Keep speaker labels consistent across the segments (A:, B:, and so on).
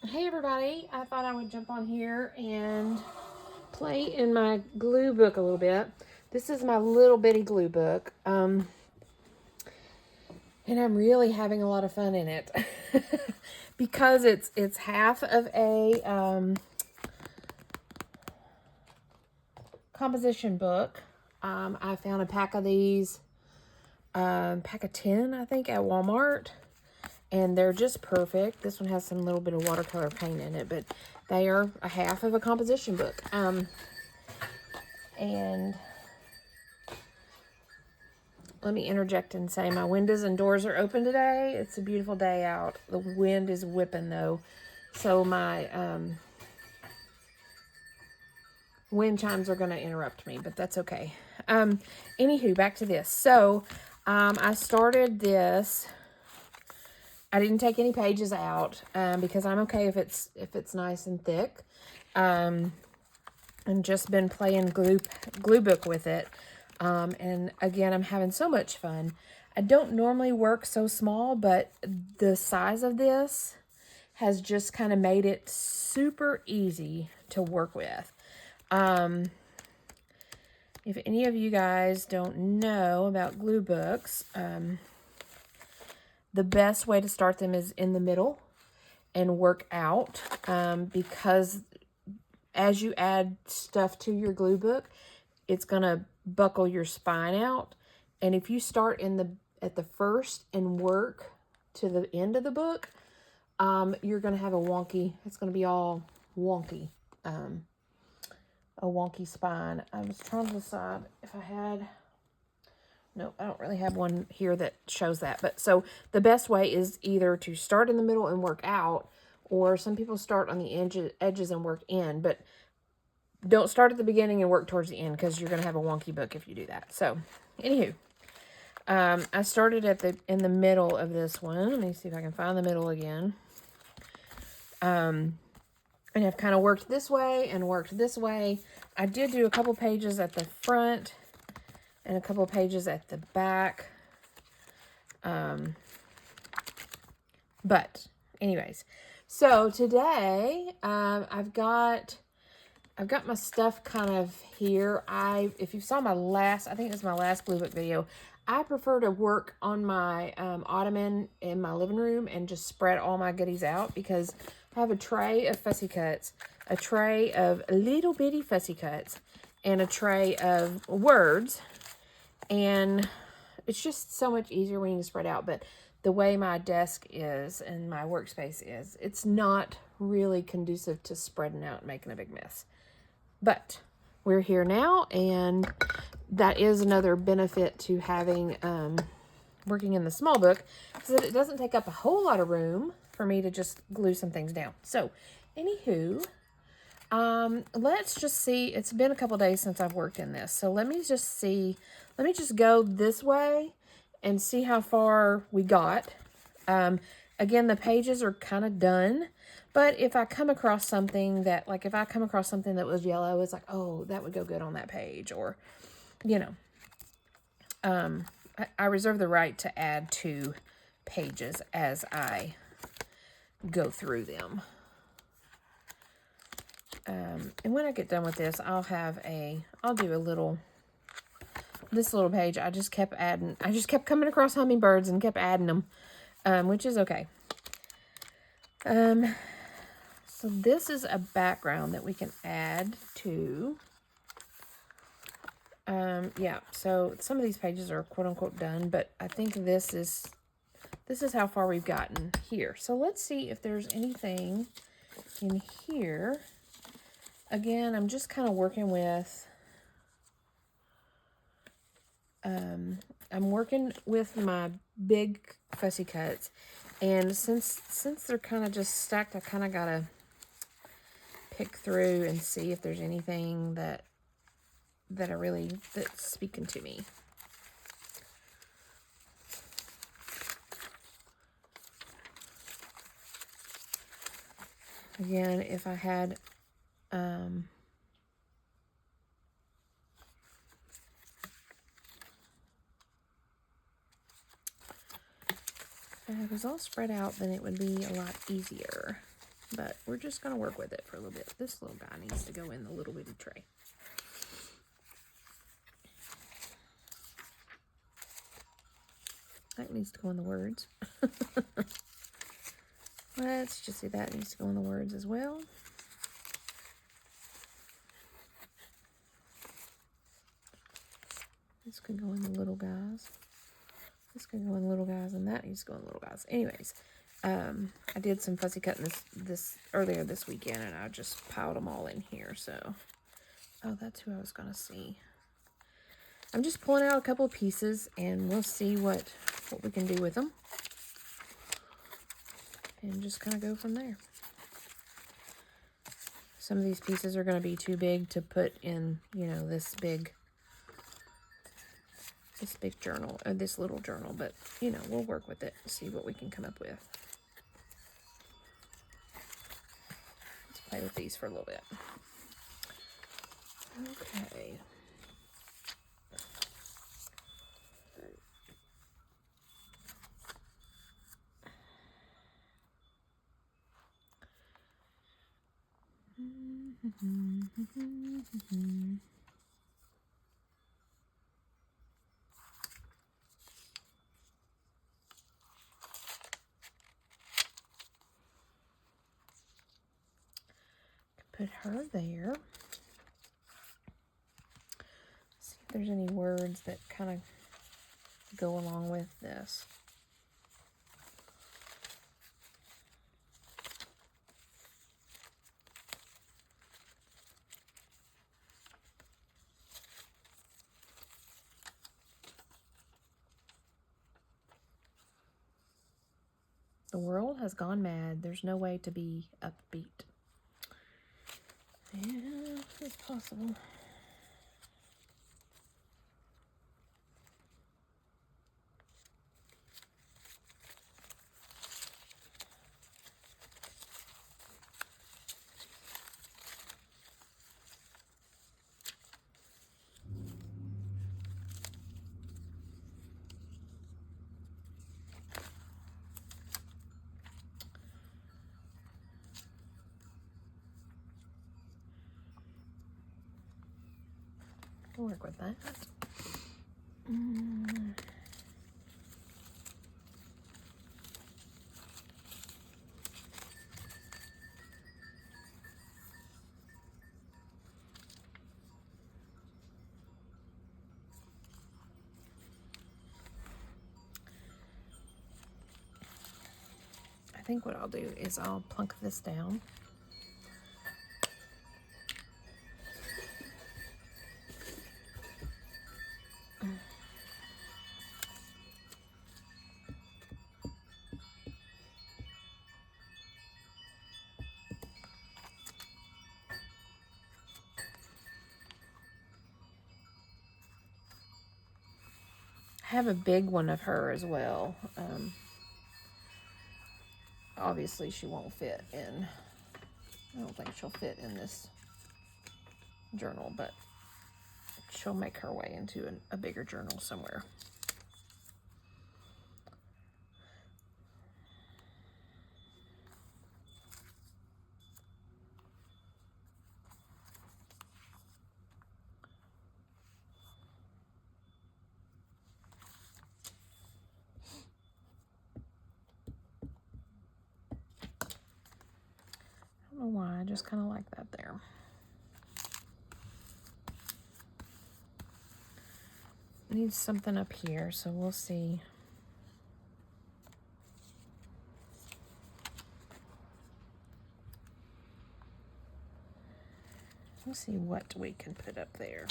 A: Hey everybody, I thought I would jump on here and play in my glue book a little bit. This is my little bitty glue book, and I'm really having a lot of fun in it because it's half of a composition book. I found a pack of these, pack of 10 I think at Walmart. And they're just perfect. This one has some little bit of watercolor paint in it, but they are a half of a composition book. And let me interject and say my windows and doors are open today. It's a beautiful day out. The wind is whipping though, so my wind chimes are going to interrupt me, but that's okay. Anywho, back to this. So I started this. I didn't take any pages out because I'm okay if it's nice and thick. And just been playing Gluebook with it. And again, I'm having so much fun. I don't normally work so small, but the size of this has just kind of made it super easy to work with. If any of you guys don't know about glue books, the best way to start them is in the middle and work out, because as you add stuff to your glue book, it's going to buckle your spine out. And if you start at the first and work to the end of the book, you're going to have it's going to be all wonky, a wonky spine. I was trying to decide if I had... No, I don't really have one here that shows that. But so the best way is either to start in the middle and work out, or some people start on the edges and work in. But don't start at the beginning and work towards the end, because you're going to have a wonky book if you do that. So, anywho, I started in the middle of this one. Let me see if I can find the middle again. And I've kind of worked this way and worked this way. I did do a couple pages at the front and a couple pages at the back. But anyways, so today, I've got my stuff kind of here. If you saw my last, I think this is my last glue book video, I prefer to work on my ottoman in my living room and just spread all my goodies out, because I have a tray of fussy cuts, a tray of little bitty fussy cuts, and a tray of words. And it's just so much easier when you spread out. But the way my desk is and my workspace is, it's not really conducive to spreading out and making a big mess. But we're here now, and that is another benefit to having working in the small book, is that it doesn't take up a whole lot of room for me to just glue some things down. So, anywho, let's just see. It's been a couple days since I've worked in this, so let me just go this way and see how far we got. Again, the pages are kind of done, but if I come across something that, like if I come across something that was yellow, it's like, oh, that would go good on that page, or, you know, I reserve the right to add to pages as I go through them. And when I get done with this, I'll do this little page. I just kept coming across hummingbirds and kept adding them, which is okay. So this is a background that we can add to. Yeah, so some of these pages are quote unquote done, but I think this is how far we've gotten here. So let's see if there's anything in here. Again, I'm just kind of working with, I'm working with my big fussy cuts, and since they're kind of just stacked, I kind of got to pick through and see if there's anything that's speaking to me. Again, if I had, if it was all spread out, then it would be a lot easier. But we're just going to work with it for a little bit. This little guy needs to go in the little bitty tray. That needs to go in the words. Let's just see, that needs to go in the words as well. This could go in the little guys. This could go in little guys, and that needs to go in little guys. Anyways, I did some fussy cutting this earlier this weekend, and I just piled them all in here. So, oh, that's who I was gonna see. I'm just pulling out a couple of pieces, and we'll see what we can do with them, and just kind of go from there. Some of these pieces are going to be too big to put in, you know, this big journal, or this little journal, but, you know, we'll work with it, see what we can come up with. Let's play with these for a little bit. Okay. Put her there. See if there's any words that kind of go along with this. The world has gone mad. There's no way to be upbeat. Yeah, it's possible. I'll work with that. I think what I'll do is I'll plunk this down. I have a big one of her as well. Obviously she won't fit in, I don't think she'll fit in this journal, but she'll make her way into a bigger journal somewhere. I don't know why, I just kind of like that there. Needs something up here, so we'll see. We'll see what we can put up there.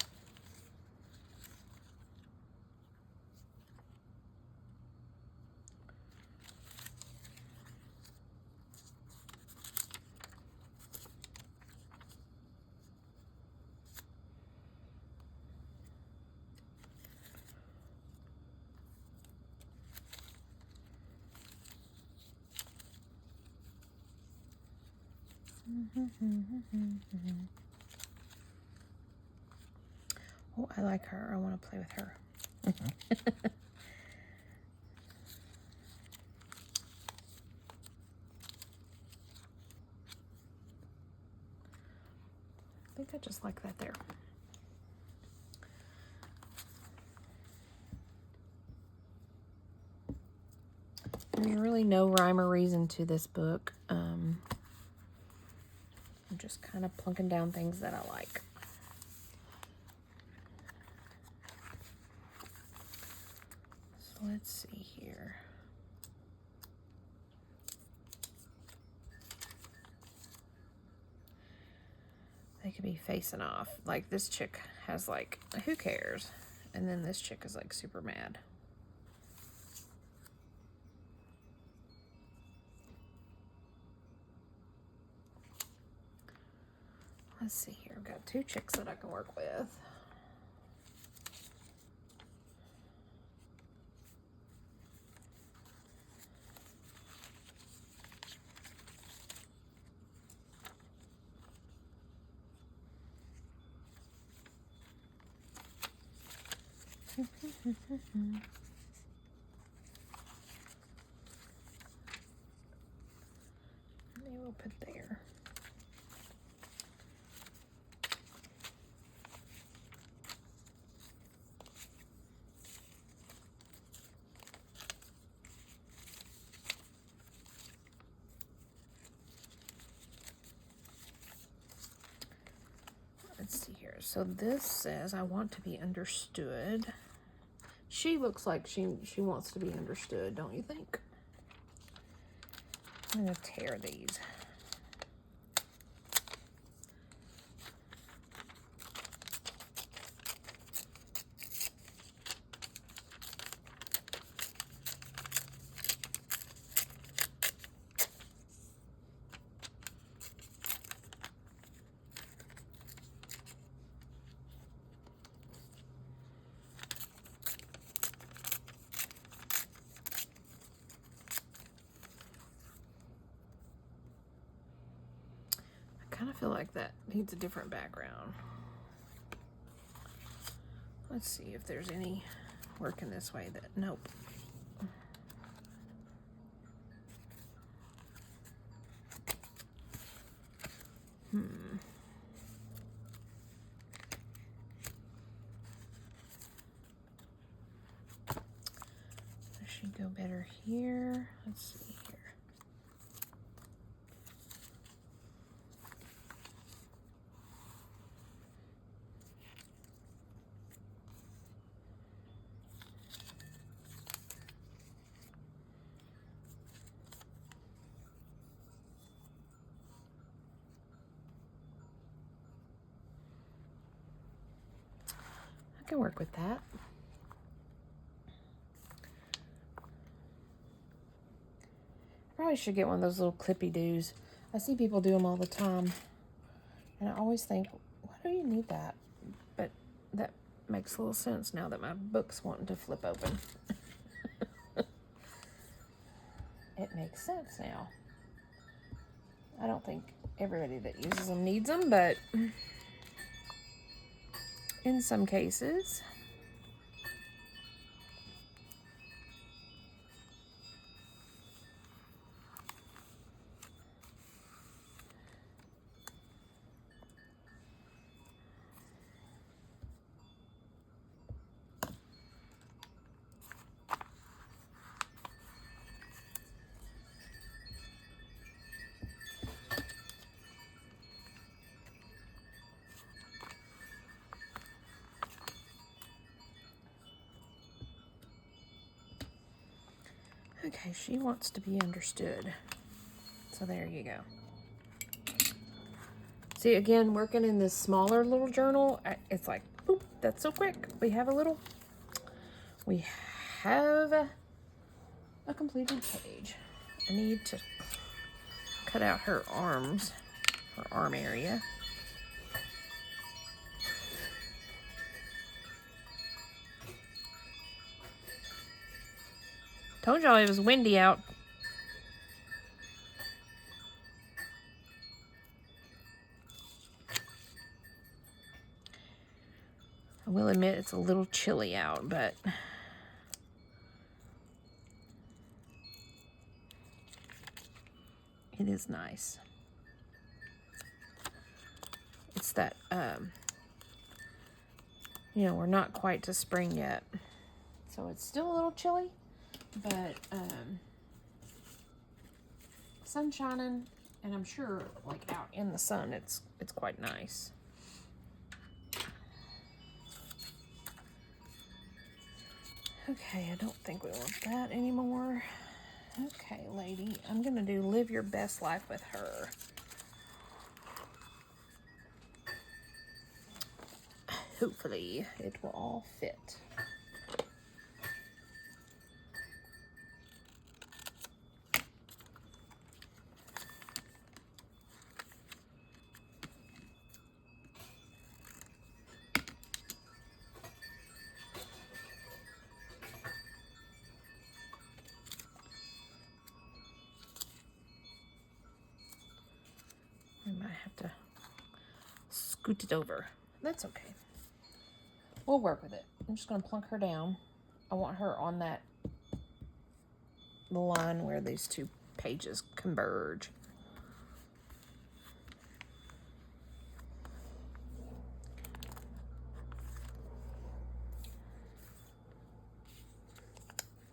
A: Oh, I like her. I want to play with her. I think I just like that there. There's really no rhyme or reason to this book. I'm just kind of plunking down things that I like. So let's see here. They could be facing off. Like this chick has like, who cares? And then this chick is like super mad. Let's see here. I've got two chicks that I can work with. Maybe we'll put there. Let's see here. So this says, I want to be understood. She looks like she wants to be understood, don't you think? I'm going to tear these. I kind of feel like that needs a different background. Let's see if there's any working this way that, nope. Does she go better here? Let's see here. I can work with that. Probably should get one of those little clippy doos. I see people do them all the time. And I always think, why do you need that? But that makes a little sense now that my book's wanting to flip open. It makes sense now. I don't think everybody that uses them needs them, but in some cases. Okay, she wants to be understood. So there you go. See, again, working in this smaller little journal, it's like, boop, that's so quick. We have a completed page. I need to cut out her arms, her arm area. Told y'all it was windy out. I will admit it's a little chilly out, but it is nice. it's that, you know, we're not quite to spring yet. So it's still a little chilly, but sun's shining, and I'm sure like out in the sun it's quite nice. Okay, I don't think we want that anymore. Okay, lady, I'm gonna do Live Your Best Life with Her. Hopefully it will all fit. We might have to scoot it over. That's okay. We'll work with it. I'm just going to plunk her down. I want her on that line where these two pages converge.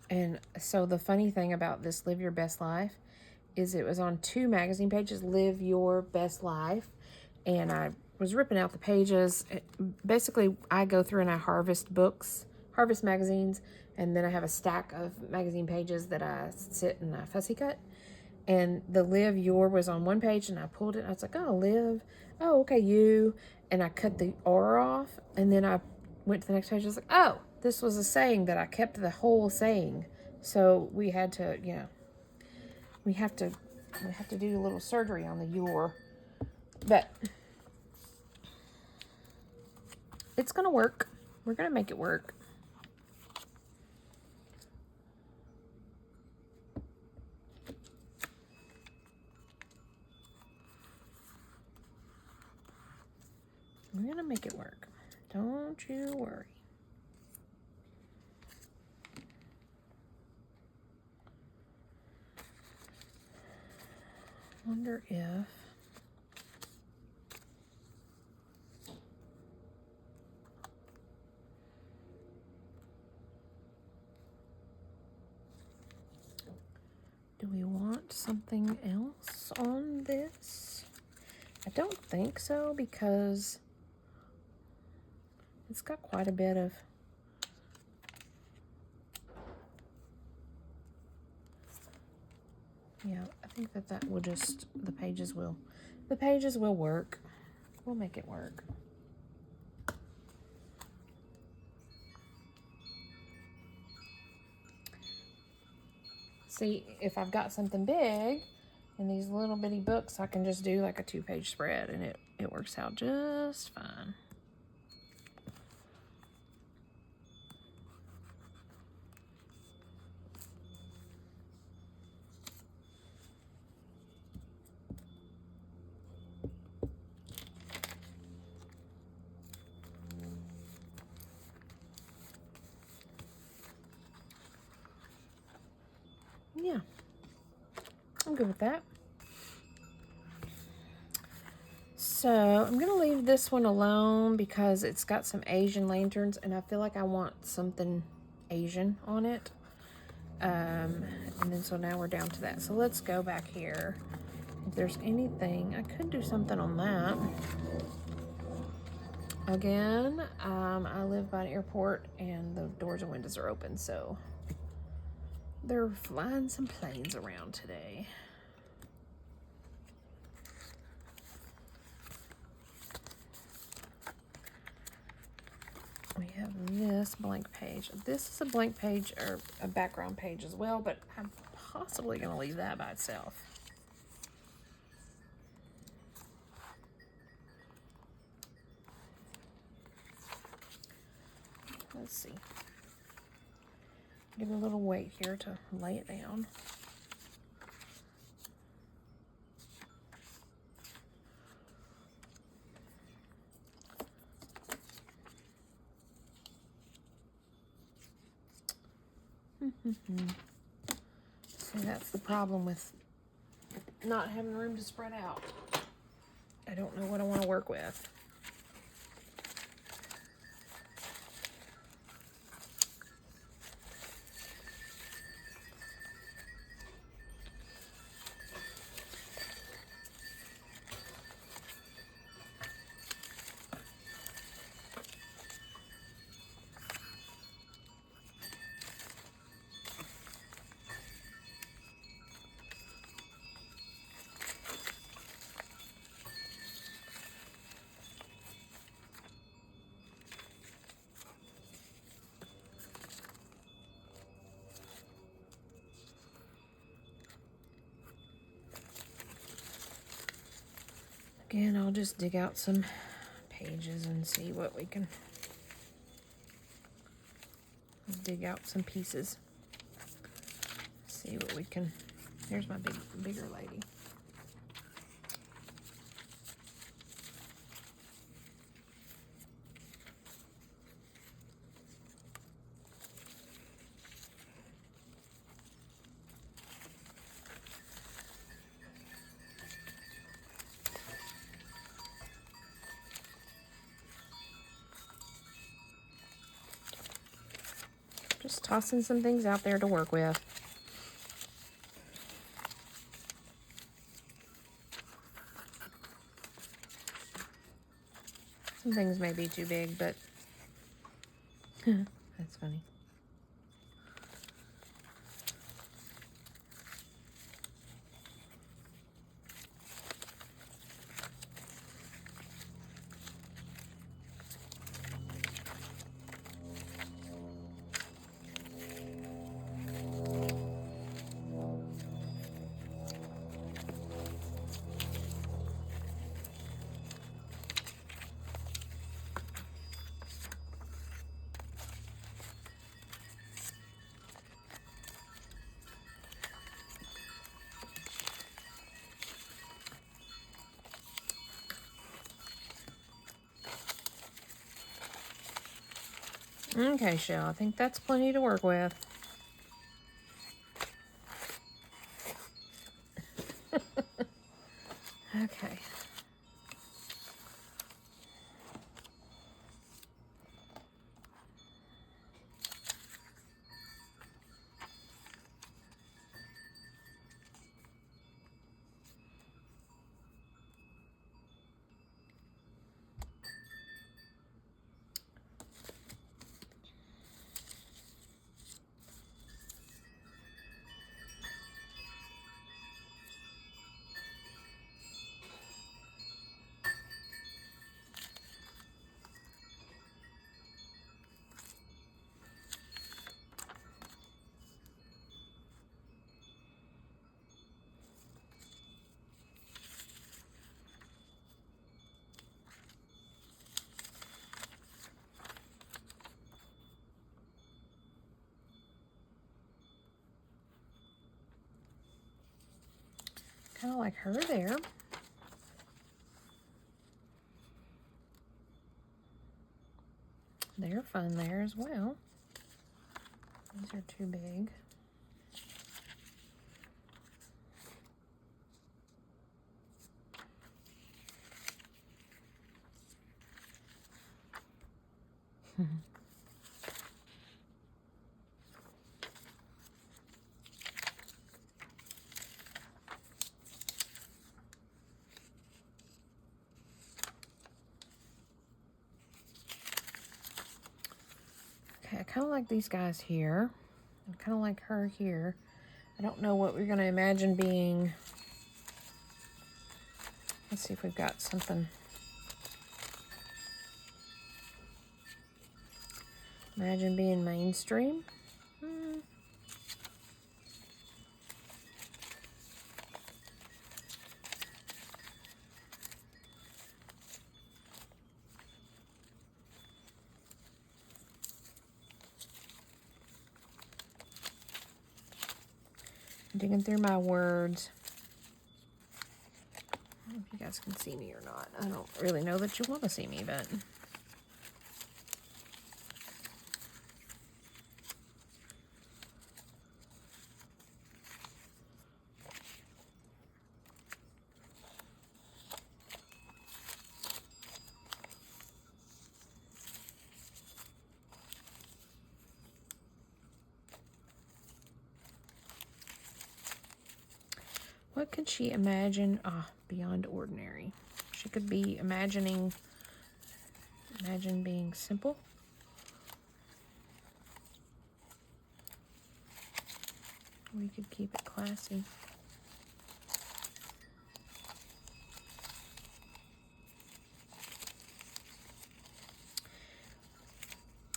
A: And so the funny thing about this Live Your Best Life is it was on 2 magazine pages, Live Your Best Life. And I was ripping out the pages. Basically, I go through and I harvest magazines, and then I have a stack of magazine pages that I sit and I fussy cut. And the Live Your was on one page, and I pulled it, and I was like, oh, Live, oh, okay, you. And I cut the R off, and then I went to the next page, I was like, oh, this was a saying that I kept the whole saying. So we had to, you know, we have to do a little surgery on the your. But it's going to work. We're going to make it work. We're going to make it work. Don't you worry. Wonder if do we want something else on this? I don't think so, because it's got quite a bit of yeah, I think that will just the pages will work. We'll make it work. See, if I've got something big in these little bitty books, I can just do like a 2-page spread, and it works out just fine. Yeah, I'm good with that. So I'm going to leave this one alone because it's got some Asian lanterns, and I feel like I want something Asian on it. And then so now we're down to that. So let's go back here. If there's anything, I could do something on that. Again, I live by an airport, and the doors and windows are open, so they're flying some planes around today. We have this blank page. This is a blank page, or a background page as well, but I'm possibly going to leave that by itself. Let's see. Give it a little weight here to lay it down. See, that's the problem with not having room to spread out. I don't know what I want to work with. Again, I'll just dig out some pages and see what we can dig out some pieces. See what we can. Here's my bigger lady. Just tossing some things out there to work with. Some things may be too big, but that's funny. Okay, Shell, I think that's plenty to work with. Okay. Kind of like her there. They're fun there as well. These are too big. Okay, I kind of like these guys here. I kind of like her here. I don't know what we're going to imagine being. Let's see if we've got something. Imagine being mainstream. Digging through my words. I don't know if you guys can see me or not. I don't really know that you want to see me, but... what could she imagine? Beyond ordinary. She could be imagine being simple. We could keep it classy.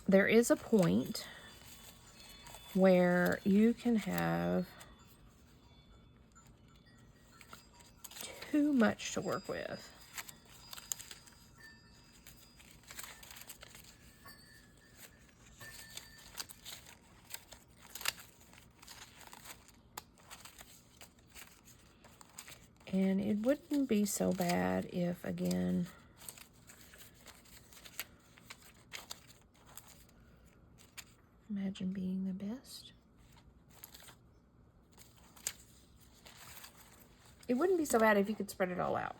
A: There is a point where you can have too much to work with. And it wouldn't be so bad if, again, imagine being the best. It wouldn't be so bad if you could spread it all out.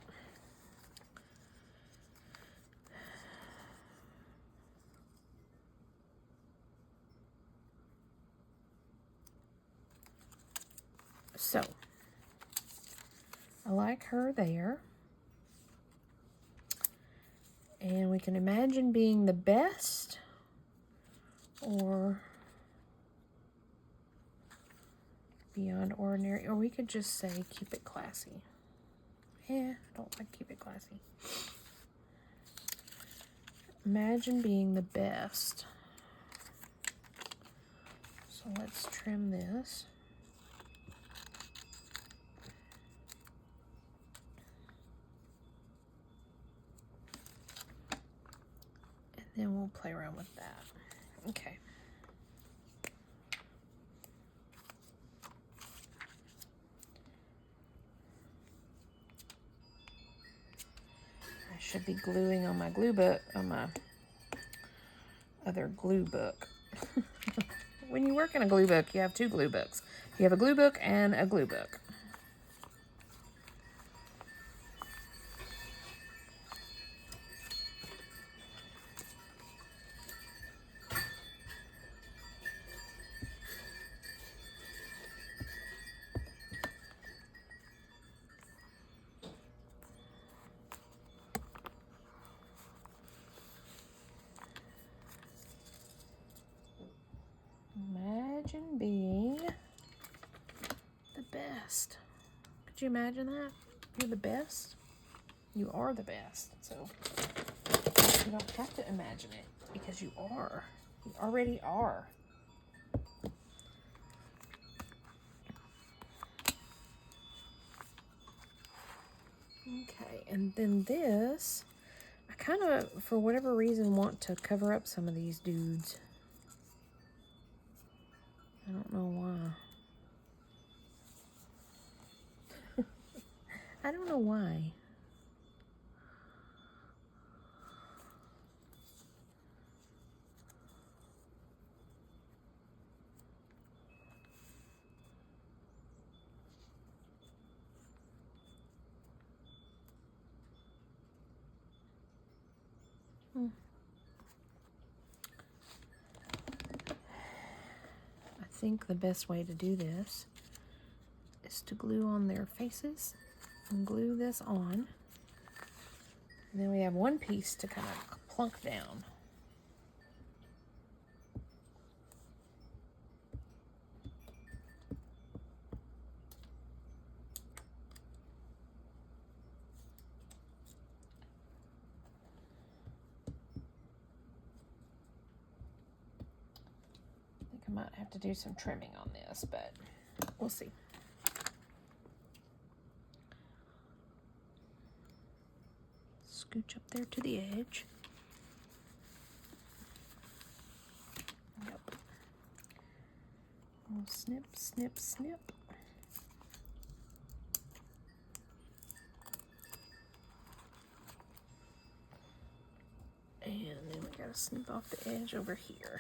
A: So, I like her there. And we can imagine being the best or beyond ordinary. Or we could just say keep it classy. Yeah, I don't like keep it classy. Imagine being the best. So let's trim this. Then we'll play around with that. Okay. I should be gluing on my glue book, on my other glue book. When you work in a glue book, you have two glue books. You have a glue book and a glue book. Imagine being the best. Could you imagine that? You're the best. You are the best. So you don't have to imagine it because you are. You already are. Okay, and then this, I kind of, for whatever reason, want to cover up some of these dudes. I don't know why. I don't know why. I think the best way to do this is to glue on their faces and glue this on. And then we have one piece to kind of plunk down. I might have to do some trimming on this, but we'll see. Scooch up there to the edge. Yep. We'll snip, snip, snip. And then we gotta snip off the edge over here.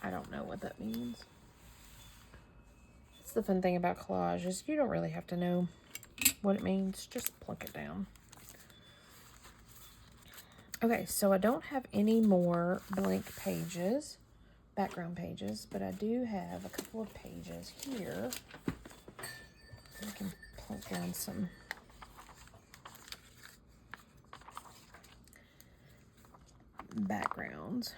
A: I don't know what that means. It's the fun thing about collage is you don't really have to know. what it means, just plunk it down. Okay, so I don't have any more blank pages, background pages, but I do have a couple of pages here. I can plunk down some backgrounds.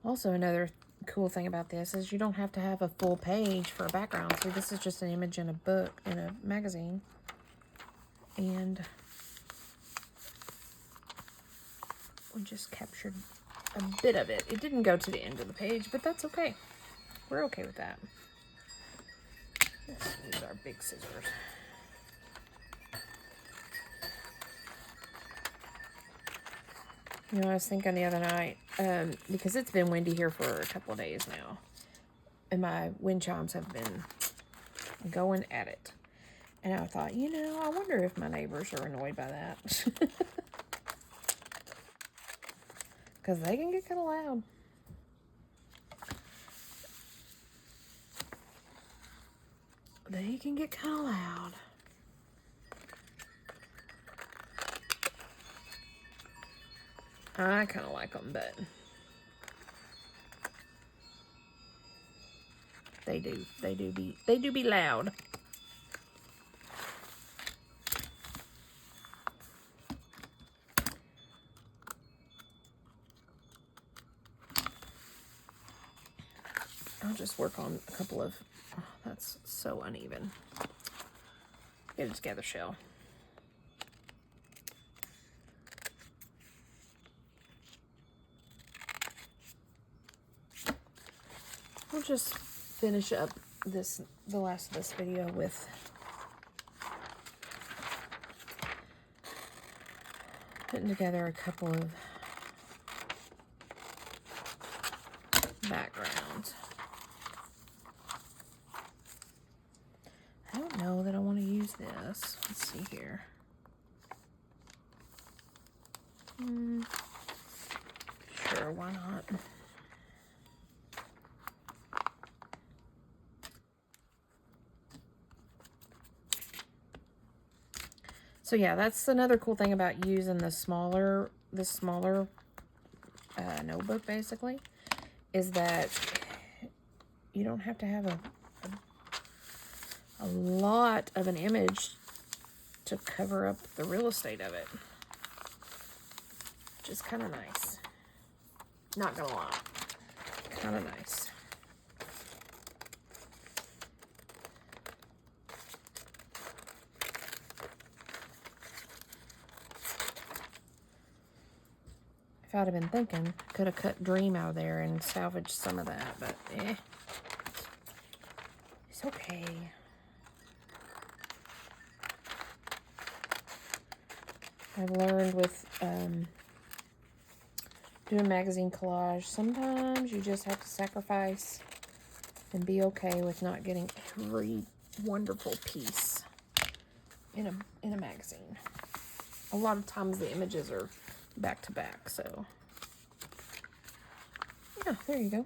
A: Also, another cool thing about this is you don't have to have a full page for a background. See, this is just an image in a book, in a magazine. And we just captured a bit of it. It didn't go to the end of the page, but that's okay. We're okay with that. Let's use our big scissors. You know, I was thinking the other night, because it's been windy here for a couple of days now, and my wind chimes have been going at it. And I thought, you know, I wonder if my neighbors are annoyed by that. Because they can get kind of loud. They can get kind of loud. I kind of like them, but they do be loud. I'll just work on a couple of, oh, that's so uneven. Get it together, Shell. We'll just finish up the last of this video with putting together a couple of backgrounds. I don't know that I want to use this. Let's see here. Sure, why not? So yeah, that's another cool thing about using the smaller notebook, basically, is that you don't have to have a lot of an image to cover up the real estate of it, which is kind of nice. Not gonna lie, kind of nice. If I'd have been thinking, could have cut Dream out of there and salvaged some of that, but it's okay. I've learned with doing magazine collage, sometimes you just have to sacrifice and be okay with not getting every wonderful piece in a magazine. A lot of times the images are back to back, so yeah, there you go.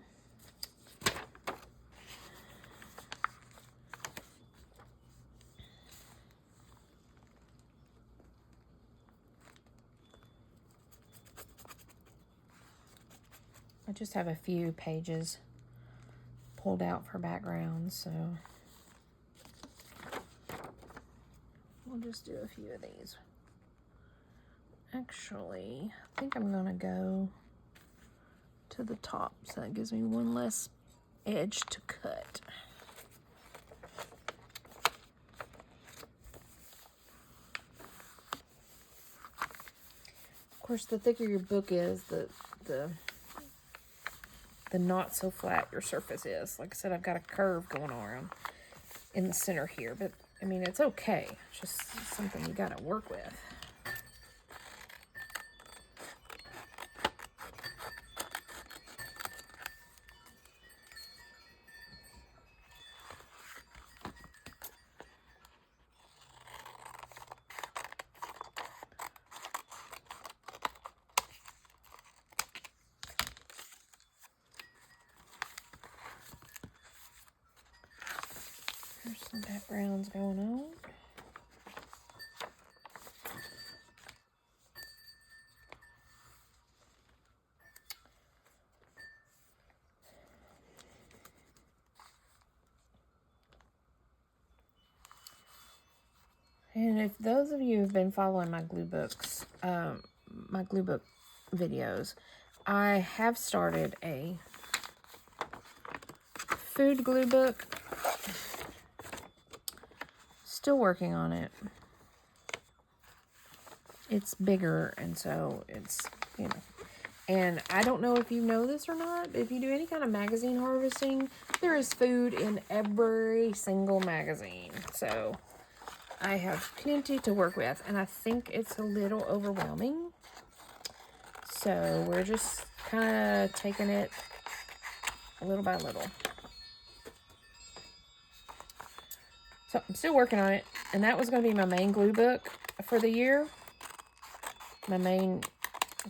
A: I just have a few pages pulled out for backgrounds, so we'll just do a few of these. Actually, I think I'm gonna go to the top, so that gives me one less edge to cut. Of course, the thicker your book is, the not so flat your surface is. Like I said, I've got a curve going around in the center here, but I mean, it's okay. It's just something you gotta work with. There's some backgrounds going on. And if those of you who've been following my Gluebooks, my Gluebook videos, I have started a food glue book. Still working on it. It's bigger, and so it's, you know. And I don't know if you know this or not, but if you do any kind of magazine harvesting, there is food in every single magazine. So I have plenty to work with, and I think it's a little overwhelming. So we're just kind of taking it little by little. So I'm still working on it, and that was going to be my main glue book for the year. My main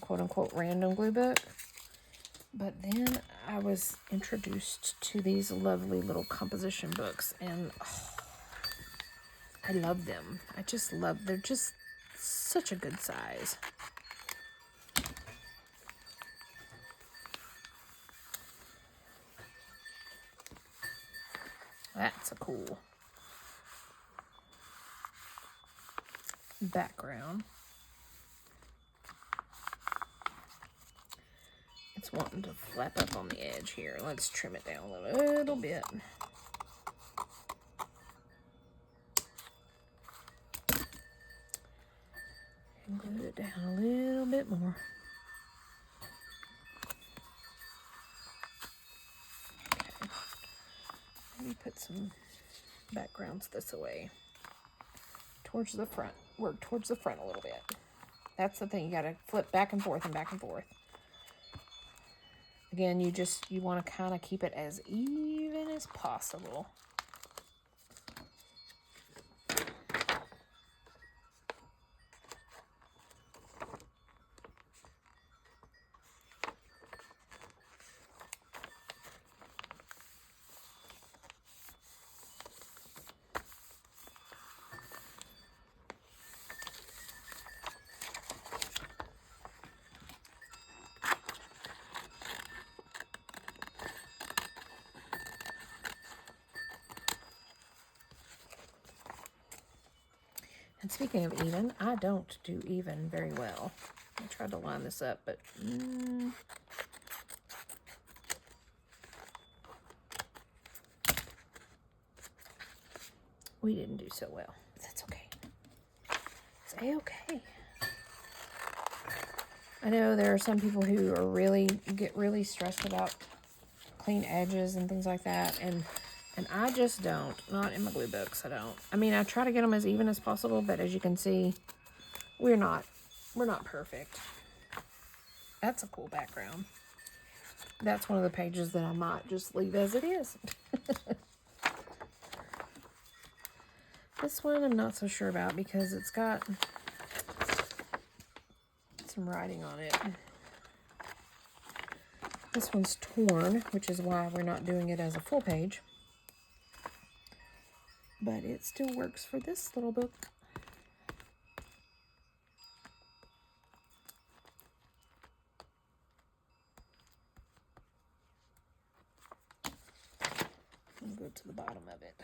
A: quote-unquote random glue book. But then I was introduced to these lovely little composition books, and I love them. I just love, they're just such a good size. That's a cool background. It's wanting to flap up on the edge here. Let's trim it down a little bit. And glue it down a little bit more. Okay. Maybe put some backgrounds this way. Towards the front. Work towards the front a little bit. That's the thing. You gotta flip back and forth and back and forth. Again, you want to kind of keep it as even as possible. And speaking of even, I don't do even very well. I tried to line this up, but we didn't do so well. That's okay. It's a-okay. I know there are some people who are get really stressed about clean edges and things like that, and I just don't. Not in my glue books, I don't. I mean, I try to get them as even as possible, but as you can see, we're not perfect. That's a cool background. That's one of the pages that I might just leave as it is. This one I'm not so sure about because it's got some writing on it. This one's torn, which is why we're not doing it as a full page. But it still works for this little book. I'll go to the bottom of it.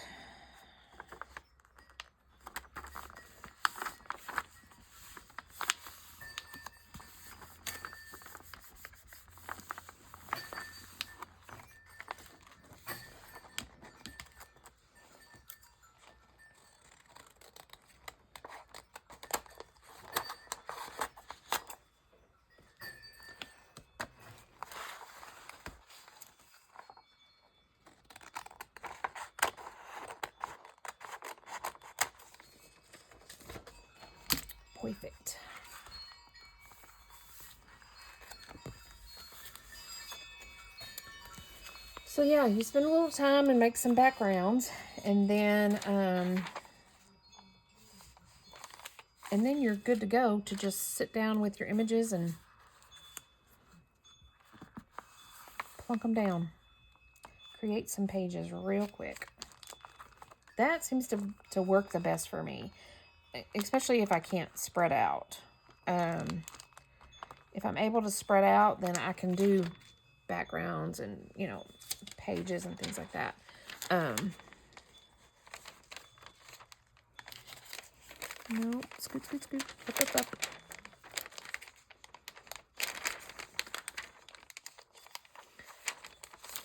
A: Perfect. So yeah, you spend a little time and make some backgrounds, and then you're good to go to just sit down with your images and plunk them down. Create some pages real quick. that seems to work the best for me, especially if I can't spread out. If I'm able to spread out, then I can do backgrounds and, you know, pages and things like that. No, scoot, scoot, scoot. Up.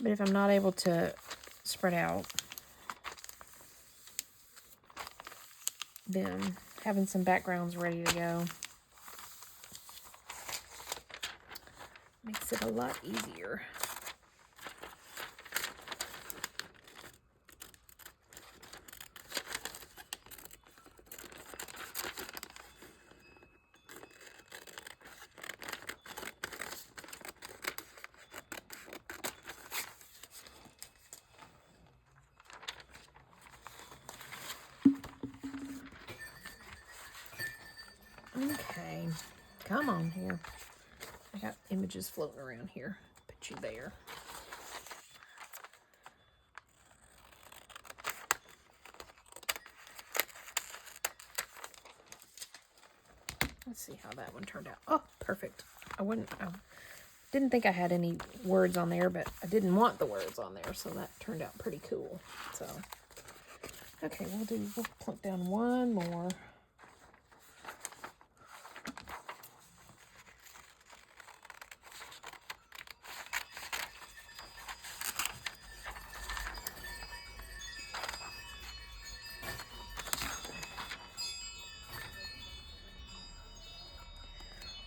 A: But if I'm not able to spread out, then having some backgrounds ready to go makes it a lot easier. Okay, come on here. I got images floating around here. Put you there. Let's see how that one turned out. Oh, perfect. I didn't think I had any words on there, but I didn't want the words on there, so that turned out pretty cool. So, okay, we'll plunk down one more.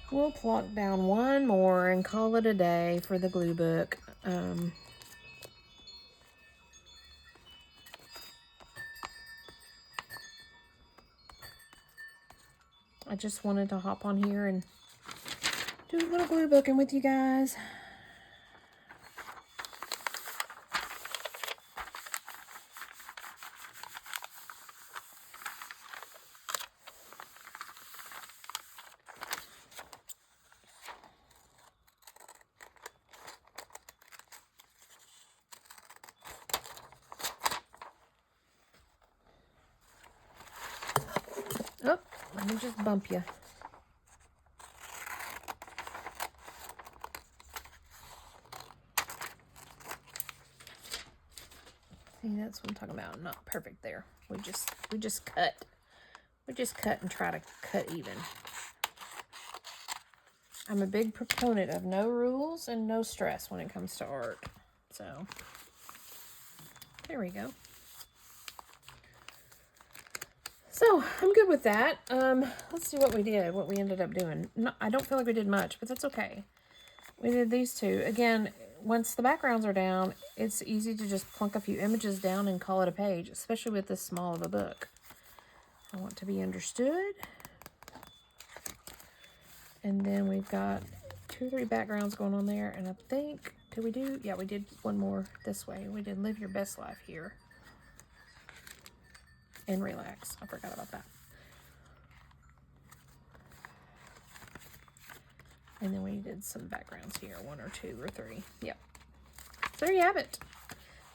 A: We'll plunk down one more and call it a day for the glue book. I just wanted to hop on here and do a little glue booking with you guys. Oh, let me just bump you. See, that's what I'm talking about. Not perfect there. We just cut. We just cut and try to cut even. I'm a big proponent of no rules and no stress when it comes to art. So, there we go. So, I'm good with that. Let's see what we did, what we ended up doing. No, I don't feel like we did much, but that's okay. We did these two. Again, once the backgrounds are down, it's easy to just plunk a few images down and call it a page, especially with this small of a book. I want to be understood. And then we've got 2 or 3 backgrounds going on there, and I think, yeah, we did one more this way. We did live your best life here. And relax. I forgot about that. And then we did some backgrounds here, 1 or 2 or 3. Yep. So there you have it.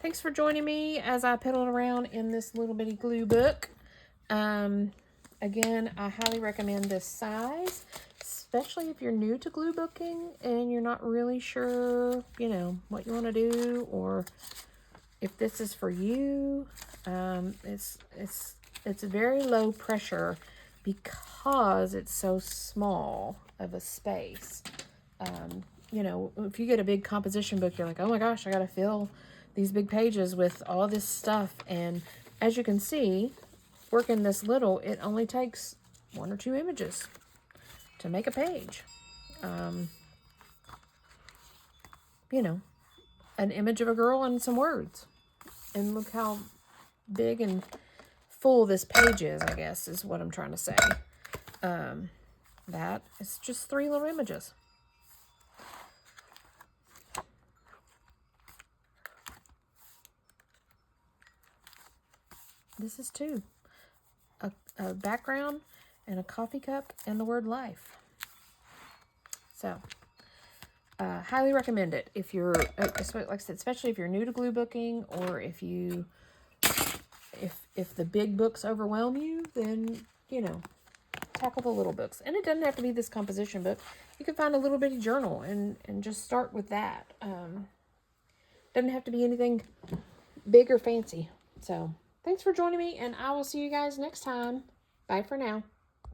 A: Thanks for joining me as I piddled around in this little bitty glue book. Again, I highly recommend this size, especially if you're new to glue booking and you're not really sure, you know, what you want to do, or if this is for you. It's very low pressure because it's so small of a space. You know, if you get a big composition book, you're like, oh my gosh, I gotta fill these big pages with all this stuff. And as you can see, working this little, it only takes 1 or 2 images to make a page. You know, an image of a girl and some words. And look how big and full this page is, I guess, is what I'm trying to say. That is just 3 little images. This is 2. A background and a coffee cup and the word life. So, highly recommend it if you're, like I said, especially if you're new to glue booking, or if you if the big books overwhelm you, then, you know, tackle the little books. And it doesn't have to be this composition book. You can find a little bitty journal and just start with that. Doesn't have to be anything big or fancy. So thanks for joining me, and I will see you guys next time. Bye for now.